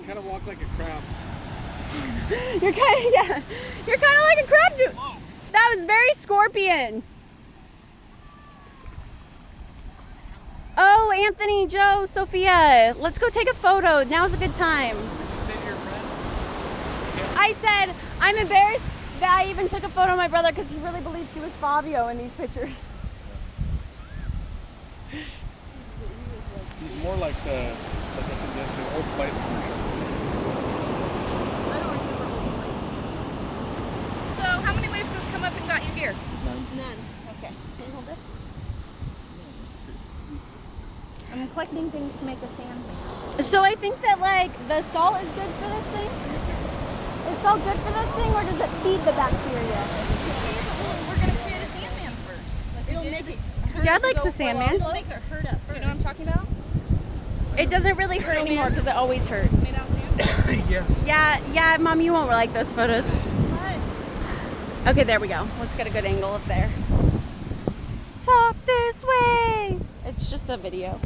kind of walk like a crab. You're kind of, yeah. You're kind of like a crab too. That was very scorpion. Oh, Anthony, Joe, Sophia, let's go take a photo. Now's a good time. Did you say to your friend? I said, I'm embarrassed that I even took a photo of my brother because he really believed he was Fabio in these pictures. He's more like the, like I said yesterday, Old Spice commercial. I don't remember Old Spice. So, how many waves has come up and got you here? None. Okay. Can you hold this? I'm collecting things to make a sand. So I think that like the salt is good for this thing. Is salt good for this thing, or does it feed the bacteria? We're gonna create a Sandman first. Like it'll make it. Dad likes the Sandman. It'll make it hurt up first. You know what I'm talking about? It doesn't really hurt anymore because it always hurts. Made out of sand? Yes. Yeah, Mom, you won't like those photos. What? Okay, there we go. Let's get a good angle up there. Talk this way. It's just a video.